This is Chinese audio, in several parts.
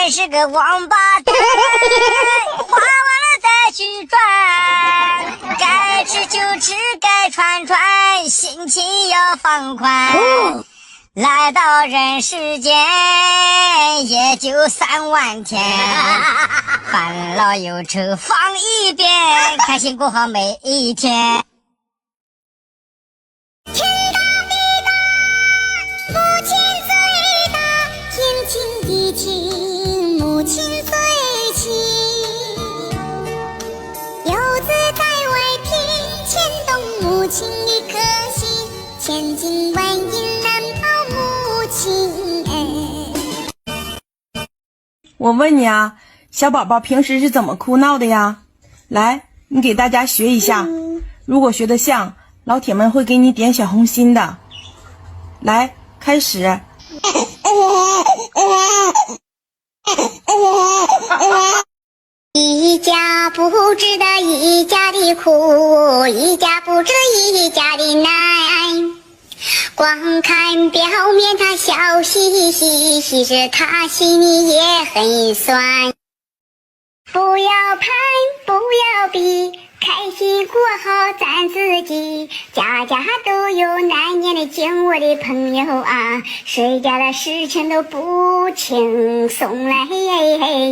真是个王八蛋，花完了再去赚，该吃就吃，该穿穿，心情要放宽。来到人世间也就3万天，烦恼忧愁放一边，开心过好每一天。天大地大，父亲最大，天亲地亲，母亲最亲。游子在外拼，牵动母亲一颗心，千金万银难保母亲恩。我问你啊，小宝宝平时是怎么哭闹的呀？来，你给大家学一下，如果学得像，老铁们会给你点小红心的。来，开始。一家不知道一家的苦，一家不知一家的难。光看表面他笑嘻嘻，其实他心里也很酸。不要攀，不要比，开心过好咱自己。家家都有难言的经，我的朋友啊，谁家的事情都不轻松来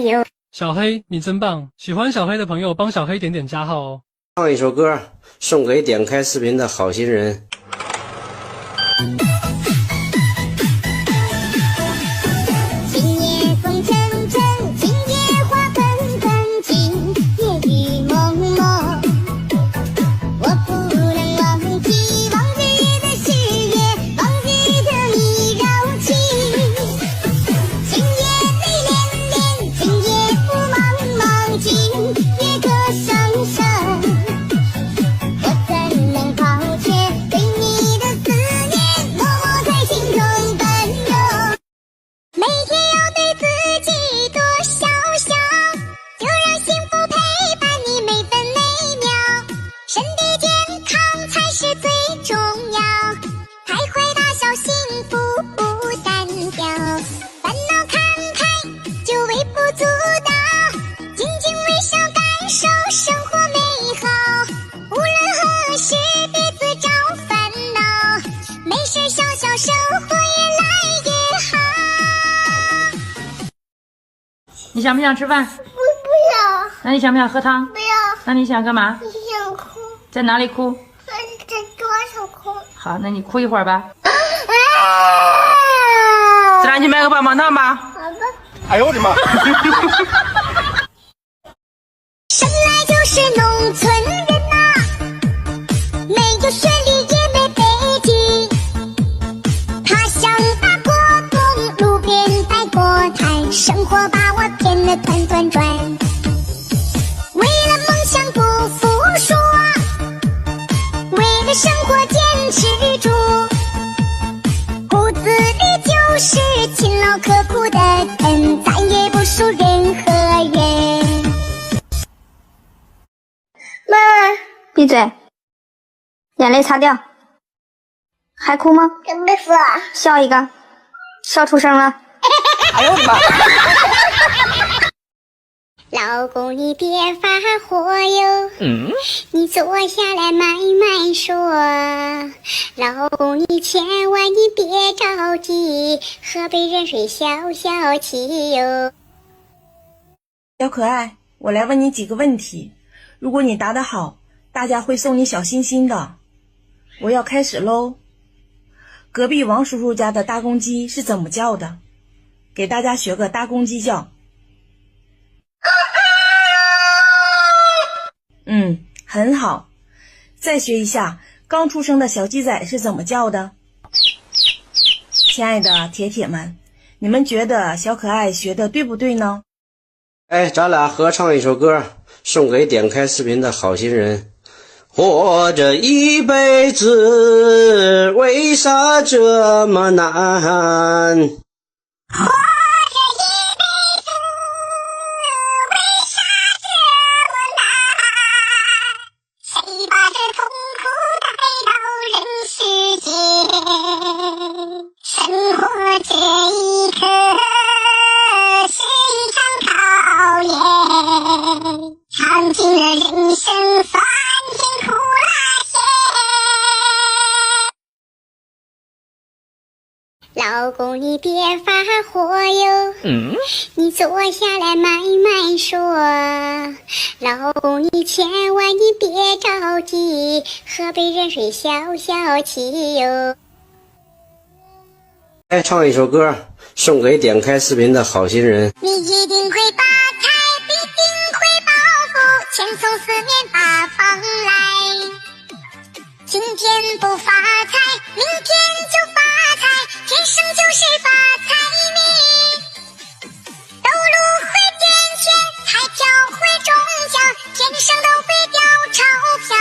哟。小黑，你真棒！喜欢小黑的朋友帮小黑点点加号哦。唱一首歌，送给点开视频的好心人。今夜风阵阵，今夜花纷纷，今夜雨蒙蒙。我不能忘记的誓言，忘记的你柔情。今夜泪涟涟，今夜雾茫茫，今夜歌声声。我怎能抛却对你的思念，默默在心中奔涌。每天要对自己多笑笑，就让幸福陪伴你每分每秒。身体健康才是最重要，开怀大笑幸福不单调。烦恼看开就微不足道，静静微笑感受生活美好。无论何时别自找烦恼，没事笑笑生活越来越好。你想不想吃饭？不要，那你想不想喝汤？不要，那你想干嘛？想哭，在哪里哭？在桌上哭。好，那你哭一会儿吧。自然去买个棒棒糖吧。好的。哎呦我的妈！生来就是农村人呐，没有学历也没背景，他想打过工，路边摆过摊，生活把我骗得团团转。为了梦想不服输，为了生活坚持住，骨子里就是勤劳刻苦的人，咱也不输任何人。妈，闭嘴，眼泪擦掉。还哭吗？真不服。笑一个，笑出声了。哎呦我的妈！老公你别发火哟，你坐下来慢慢说。老公你千万你别着急，喝杯热水消消气哟。小可爱，我来问你几个问题，如果你答得好，大家会送你小心心的。我要开始喽。隔壁王叔叔家的大公鸡是怎么叫的？给大家学个大公鸡叫。很好。再学一下刚出生的小鸡仔是怎么叫的。亲爱的铁铁们，你们觉得小可爱学的对不对呢？哎，咱俩合唱一首歌，送给点开视频的好心人。活着一辈子，为啥这么难？生活这一刻是一别发火哟，你坐下来慢慢说，老公你千万你别着急，喝杯热水消消气哟。再唱一首歌，送给点开视频的好心人。你一定会发财，必定会暴富，钱从四面八方来。今天不发财，明天就发财，天生就是发财命。斗路会点钱，彩票会中奖，天生都会掉钞票。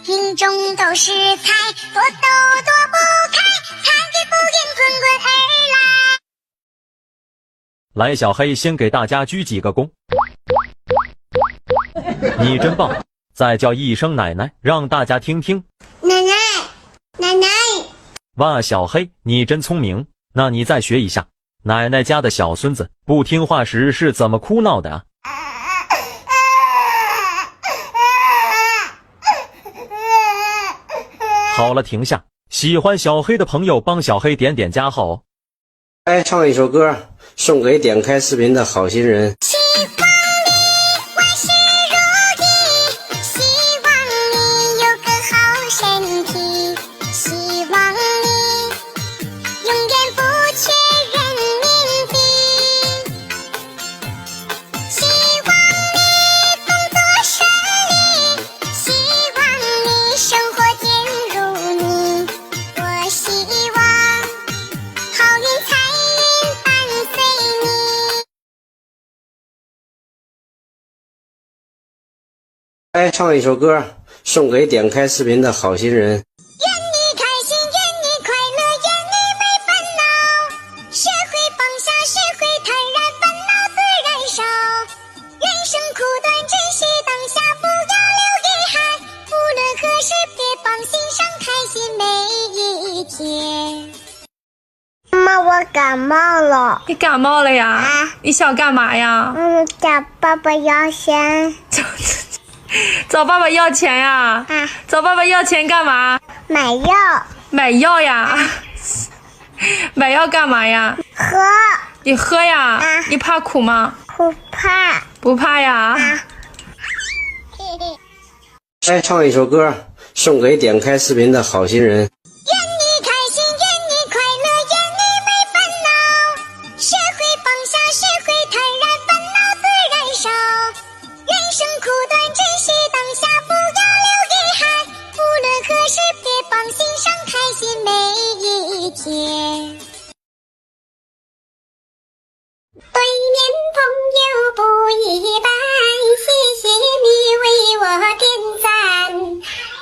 命中都是财，躲都躲不开，财给不言滚滚而来。来，小黑先给大家鞠几个躬，你真棒！再叫一声奶奶，让大家听听。奶奶，奶奶。哇，小黑，你真聪明，那你再学一下，奶奶家的小孙子不听话时是怎么哭闹的啊？好了，停下。喜欢小黑的朋友帮小黑点点加号哦。再唱一首歌，送给点开视频的好心人。希望你万事如意，希望你有个好身体，希望你永远不缺人民币，希望你工作顺利，希望你生活甜如蜜，我希望好运财运伴随你。再唱一首歌，送给点开视频的好心人。愿你开心，愿你快乐，愿你没烦恼，学会放下，学会坦然，烦恼自然少。人生苦短，珍惜当下，不要留遗憾，无论何时别放心上，开心每一天。妈妈，我感冒了。你感冒了呀？你想干嘛呀？找爸爸要钱。找爸爸要钱呀？找爸爸要钱干嘛？买药。买药呀？买药干嘛呀？喝。你喝呀？你怕苦吗？不怕。不怕呀？再唱一首歌，送给点开视频的好心人。愿你开心，愿你快乐，愿你没烦恼，学会放下，学会坦然，烦恼自然少。人生苦短，珍惜当下，不要留遗憾，无论何时别放心上，开心每一天。对面朋友不一般，谢谢你为我点赞，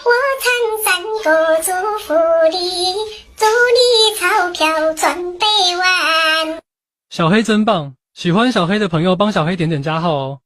我唱三个祝福里，祝你钞票赚百万。小黑真棒，喜欢小黑的朋友帮小黑点点加号哦。